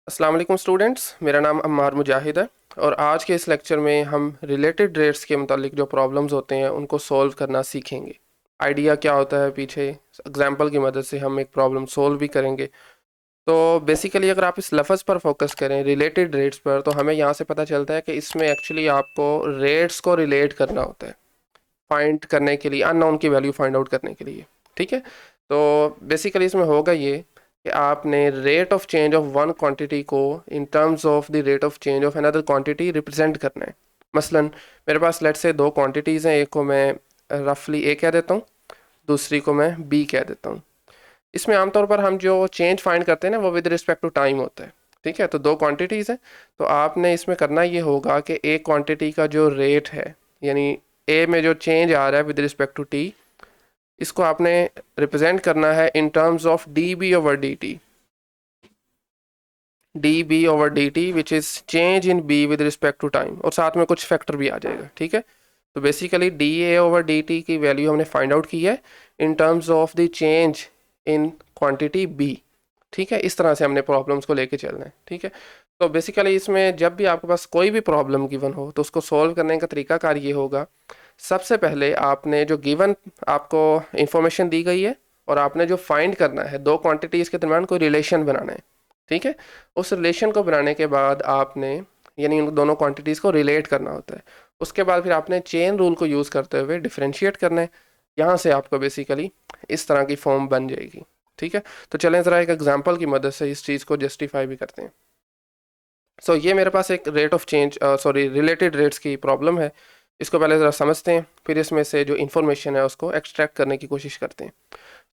अस्सलाम वालेकुम स्टूडेंट्स, मेरा नाम अम्मार मुजाहिद है और आज के इस लेक्चर में हम रिलेटेड रेट्स के मुतालिक जो प्रॉब्लम्स होते हैं उनको सॉल्व करना सीखेंगे। आइडिया क्या होता है पीछे, एग्जांपल की मदद से हम एक प्रॉब्लम सॉल्व भी करेंगे। तो बेसिकली अगर आप इस लफ्ज़ पर फोकस करें रिलेटेड रेट्स पर, तो हमें यहाँ से पता चलता है कि इसमें एक्चुअली आपको रेट्स को रिलेट करना होता है फाइंड करने के लिए, अननोन की वैल्यू फाइंड आउट करने के लिए। ठीक है, तो बेसिकली इसमें होगा ये कि आपने rate of change of one quantity को in terms of the rate of change of another quantity represent करना है। मसलन मेरे पास लेट से दो क्वांटिटीज़ हैं, एक को मैं रफली ए कह देता हूँ, दूसरी को मैं बी कह देता हूँ। इसमें आमतौर पर हम जो चेंज फाइंड करते हैं ना, वो विद रिस्पेक्ट टू टाइम होता है। ठीक है, तो दो क्वांटिटीज़ हैं, तो आपने इसमें करना ये होगा कि एक क्वांटिटी का जो रेट है, यानी ए में जो चेंज आ रहा है विद रिस्पेक्ट टू टी, इसको आपने रिप्रेजेंट करना है in terms of D B over D T. D B over D T which is change in B with respect to time, और साथ में कुछ फैक्टर भी आ जाएगा। ठीक है, तो basically D A over D T की वैल्यू हमने फाइंड आउट की है in terms of the change in quantity B. ठीक है, इस तरह से हमने प्रॉब्लम्स को लेके चलना है। ठीक है, तो बेसिकली इसमें जब भी आपके पास कोई भी प्रॉब्लम गिवन हो तो उसको सॉल्व करने का तरीकाकार ये होगा, सबसे पहले आपने जो गिवन आपको इंफॉर्मेशन दी गई है और आपने जो फाइंड करना है, दो क्वांटिटीज़ के दरम्यान कोई रिलेशन बनाना है। ठीक है, उस रिलेशन को बनाने के बाद आपने, यानी उन दोनों क्वांटिटीज़ को रिलेट करना होता है। उसके बाद फिर आपने चेन रूल को यूज़ करते हुए डिफरेंशिएट करना है। यहाँ से आपको बेसिकली इस तरह की फॉर्म बन जाएगी। ठीक है, तो चलें ज़रा एक एग्जांपल की मदद से इस चीज़ को जस्टिफाई भी करते हैं। सो ये मेरे पास एक rate of change sorry related rates की प्रॉब्लम है। इसको पहले ज़रा समझते हैं, फिर इसमें से जो इन्फॉर्मेशन है उसको एक्सट्रैक्ट करने की कोशिश करते हैं।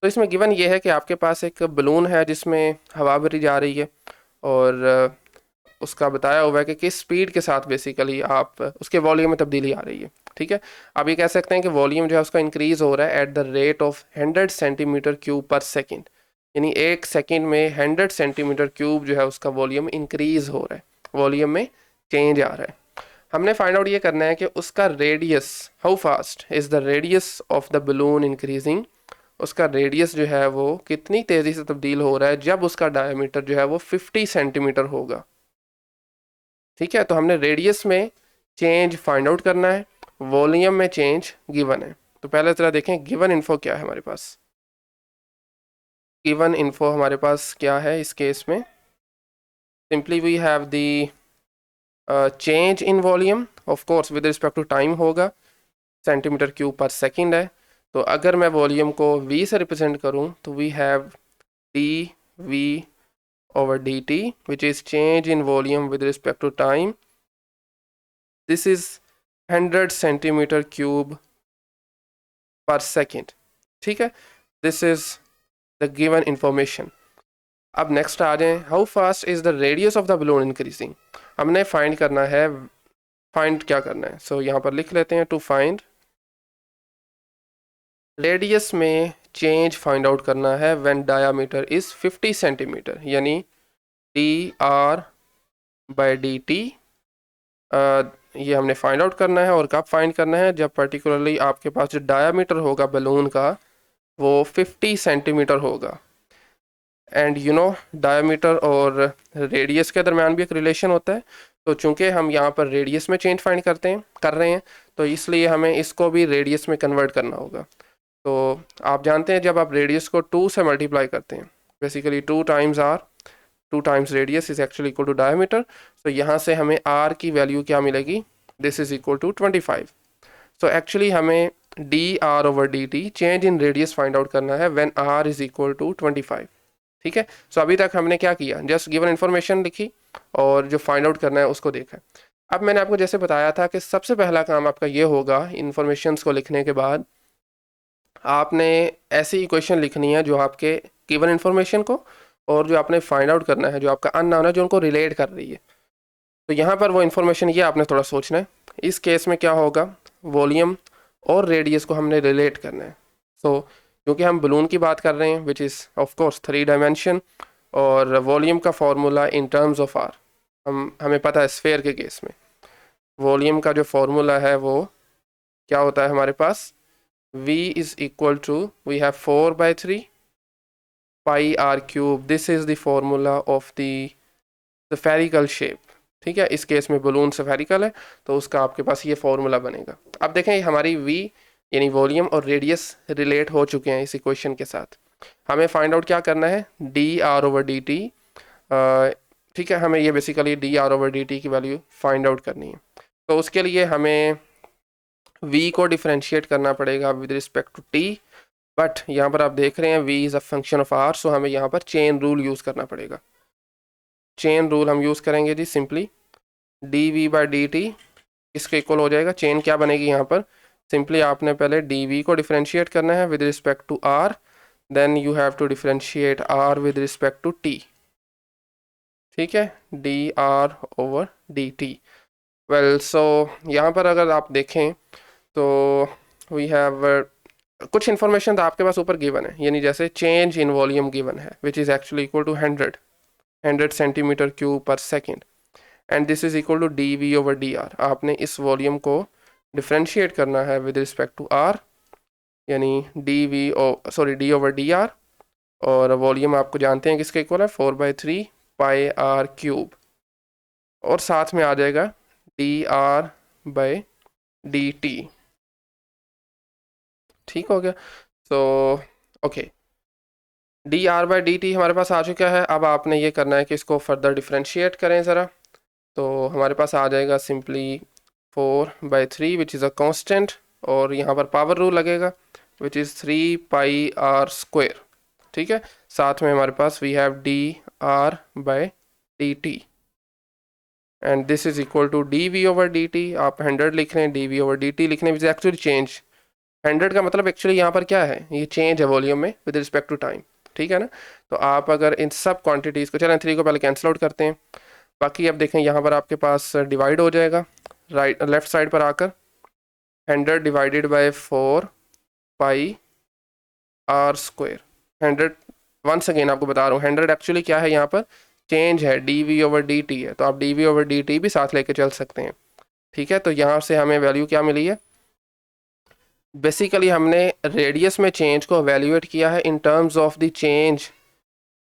तो इसमें गिवन ये है कि आपके पास एक बलून है जिसमें हवा भरी जा रही है, और उसका बताया हुआ है कि किस स्पीड के साथ बेसिकली आप उसके वॉल्यूम में तब्दीली आ रही है। ठीक है, आप ये कह सकते हैं कि वॉल्यूम जो है उसका इंक्रीज़ हो रहा है at the rate of 100 centimetre cube per second, यानी एक सेकेंड में 100 सेंटीमीटर क्यूब जो है उसका वॉल्यूम इंक्रीज़ हो रहा है, वॉल्यूम में चेंज आ रहा है। हमने फाइंड आउट ये करना है कि उसका radius, how fast is the radius of the balloon increasing, उसका रेडियस जो है वो कितनी तेज़ी से तब्दील हो रहा है जब उसका डायमीटर जो है वो 50 सेंटीमीटर होगा। ठीक है, तो हमने रेडियस में चेंज फाइंड आउट करना है, वॉल्यूम में चेंज गिवन है। तो पहले तरह देखें गिवन इन्फो क्या है हमारे पास। गिवन इन्फो हमारे पास क्या है इस केस में, simply we have the change in volume, of course with respect to time होगा, सेंटीमीटर क्यूब पर सेकंड है। तो अगर मैं वॉल्यूम को v से रिप्रेजेंट करूं तो we have D V over dt which is change in volume with respect to time. This is 100 centimeter cube per second. ठीक है, this is the given information. अब नेक्स्ट आ जाएं, how fast is the radius of the balloon increasing. हमने find करना है, find क्या करना है, सो यहाँ पर लिख लेते हैं टू फाइंड रेडियस में चेंज फाइंड आउट करना है व्हेन डायामीटर इज 50 सेंटीमीटर, यानी D R by D T. ये हमने फाइंड आउट करना है, और कब फाइंड करना है, जब पर्टिकुलरली आपके पास जो डायामीटर होगा बलून का वो 50 सेंटीमीटर होगा। एंड यू नो डायामीटर और रेडियस के दरम्यान भी एक रिलेशन होता है, तो चूंकि हम यहाँ पर रेडियस में चेंज फाइंड कर रहे हैं, तो इसलिए हमें इसको भी रेडियस में कन्वर्ट करना होगा। तो आप जानते हैं जब आप रेडियस को 2 से मल्टीप्लाई करते हैं, basically 2 times R, 2 times radius is actually equal to diameter. तो यहाँ से हमें आर की वैल्यू क्या मिलेगी, this is equal to 25। So actually हमें D R over D T change in radius find out करना है when R is equal to 25। ठीक है, सो अभी तक हमने क्या किया, जस्ट गिवन इन्फॉर्मेशन लिखी और जो फाइंड आउट करना है उसको देखा। अब मैंने आपको जैसे बताया था कि सबसे पहला काम आपका ये होगा, इन्फॉर्मेशंस को लिखने के बाद आपने ऐसी इक्वेशन लिखनी है जो आपके गिवन इन्फॉर्मेशन को और जो आपने फाइंड आउट करना है, जो आपका अननोन है, जो उनको रिलेट कर रही है। तो यहाँ पर वो इन्फॉर्मेशन ये आपने थोड़ा सोचना है। इस केस में क्या होगा, वॉल्यूम और रेडियस को हमने रिलेट करना है। सो क्योंकि हम बलून की बात कर रहे हैं which is of course 3 dimension, और वॉल्यूम का formula in terms of R हमें पता है। स्फेयर के केस में वॉल्यूम का जो फॉर्मूला है वो क्या होता है हमारे पास, v is equal to, we have 4/3 pi r cube. This is the formula of the spherical shape, ठीक है, इस केस में बलून स्फेरिकल है तो उसका आपके पास ये फॉर्मूला बनेगा। अब देखें हमारी v यानी वॉल्यूम और रेडियस रिलेट हो चुके हैं इस इक्वेशन के साथ। हमें फाइंड आउट क्या करना है, D R over D T, ठीक है, हमें ये basically D R over D T की वैल्यू फाइंड आउट करनी है। तो उसके लिए हमें v को डिफ्रेंशिएट करना पड़ेगा with respect to t, but यहाँ पर आप देख रहे हैं v is a function of r, so हमें यहाँ पर चेन रूल यूज़ करना पड़ेगा। चेन रूल हम यूज़ करेंगे जी, simply D V by D T इसके इक्वल हो जाएगा। चेन क्या बनेगी यहाँ पर, सिंपली आपने पहले डी वी को डिफ्रेंशिएट करना है with respect to r, then you have to differentiate r with respect to t, ठीक है, D R over D T. Well so यहाँ पर अगर आप देखें तो वी हैव कुछ इन्फॉर्मेशन तो आपके पास ऊपर गिवन है, यानी जैसे चेंज इन वॉल्यूम गिवन है which is actually equal to 100 centimetre cube per second, and this is equal to D V over D R. आपने इस वॉल्यूम को डिफ्रेंशिएट करना है विद रिस्पेक्ट टू आर, यानी डी ओवर डी आर, और volume आपको जानते हैं किसके इक्वल है, 4/3 पाई आर क्यूब, और साथ में आ जाएगा D R by D T, ठीक हो गया। So okay, D R by D T हमारे पास आ चुका है। अब आपने ये करना है कि इसको फर्दर डिफ्रेंशिएट करें ज़रा, तो हमारे पास आ जाएगा simply 4/3 which is a constant, और यहाँ पर पावर रूल लगेगा which is 3 pi R square, ठीक है। साथ में हमारे पास we have D R by D T, and this is equal to D V over D T. आप 100 लिख रहे हैं, D V over D T लिखने विच एक्चुअली चेंज, 100 का मतलब एक्चुअली यहाँ पर क्या है, ये चेंज है वॉल्यूम में विद रिस्पेक्ट टू टाइम, ठीक है ना। तो आप अगर इन सब क्वांटिटीज़ को, चलें 3 को पहले कैंसिल आउट करते हैं, बाकी अब देखें यहाँ पर आपके पास डिवाइड हो जाएगा राइट लेफ्ट साइड पर आकर, 100 divided by 4 pi R square. 100 once again आपको बता रहा हूँ, 100 एक्चुअली क्या है, यहाँ पर चेंज है, D V over D T है, तो आप D V over D T भी साथ लेके चल सकते हैं, ठीक है। तो यहाँ से हमें वैल्यू क्या मिली है, बेसिकली हमने रेडियस में चेंज को एवेल्यूएट किया है in terms of the change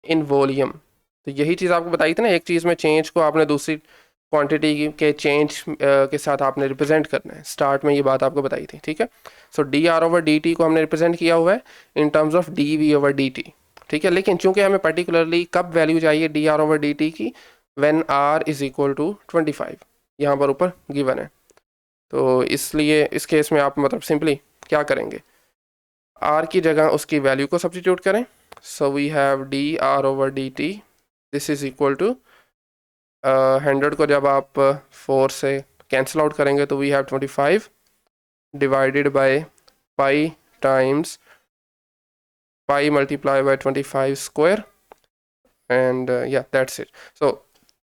in volume. तो यही चीज़ आपको बताई थी ना, एक चीज़ में चेंज को आपने दूसरी क्वांटिटी के चेंज के साथ आपने रिप्रेजेंट करना है, स्टार्ट में ये बात आपको बताई थी, ठीक है। So D R over D T को हमने रिप्रेजेंट किया हुआ है in terms of D V over D T, ठीक है। लेकिन चूंकि हमें पर्टिकुलरली कब वैल्यू चाहिए D R over D T की, when R is equal to 25, यहाँ पर ऊपर गिवन है, तो इसलिए इस केस में आप मतलब सिंपली क्या करेंगे, आर की जगह उसकी वैल्यू को सब्स्टिट्यूट करें। So we have D R over D T, this is equal to 100 को जब आप 4 से कैंसिल आउट करेंगे तो we have 25 divided by pi times pi multiply by 25 square, and या दैट्स इट। सो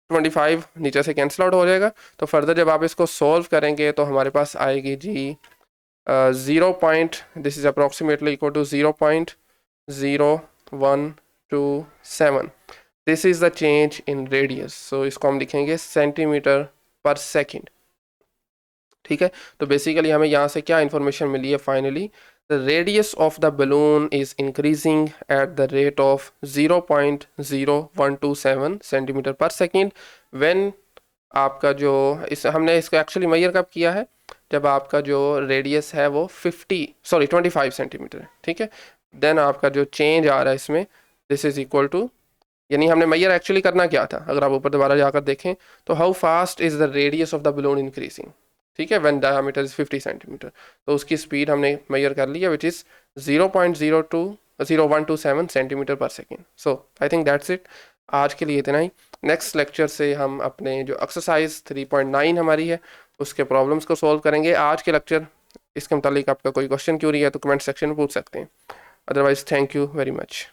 25 नीचे से कैंसिल आउट हो जाएगा। तो फर्दर जब आप इसको सॉल्व करेंगे तो हमारे पास आएगी जी this is approximately equal to 0.0127, this is the change in radius. So इसको हम लिखेंगे सेंटीमीटर पर सेकेंड, ठीक है। तो बेसिकली हमें यहाँ से क्या इन्फॉर्मेशन मिली है, finally the radius of the balloon is increasing at the rate of 0.0127 centimetre पर सेकेंड व्हेन आपका जो हमने इसको एक्चुअली मेजर कब किया है, जब आपका जो रेडियस है वो 25 सेंटीमीटर है, ठीक है। देन आपका जो चेंज आ रहा है इसमें, दिस इज इक्वल टू, यानी हमने मेजर एक्चुअली करना क्या था, अगर आप ऊपर दोबारा जाकर देखें तो how fast is the radius of the balloon increasing, ठीक है, व्हेन डायमीटर इज 50 सेंटीमीटर, तो उसकी स्पीड हमने मेजर कर ली है विच इज़ 0.0127 सेंटीमीटर पर second. So I think that's it, आज के लिए इतना ही। नेक्स्ट लेक्चर से हम अपने जो एक्सरसाइज 3.9 हमारी है उसके प्रॉब्लम्स को सॉल्व करेंगे। आज के लेक्चर इसके मुतालिक आपका कोई क्वेश्चन क्यूरी है तो कमेंट सेक्शन में पूछ सकते हैं, otherwise thank you very much.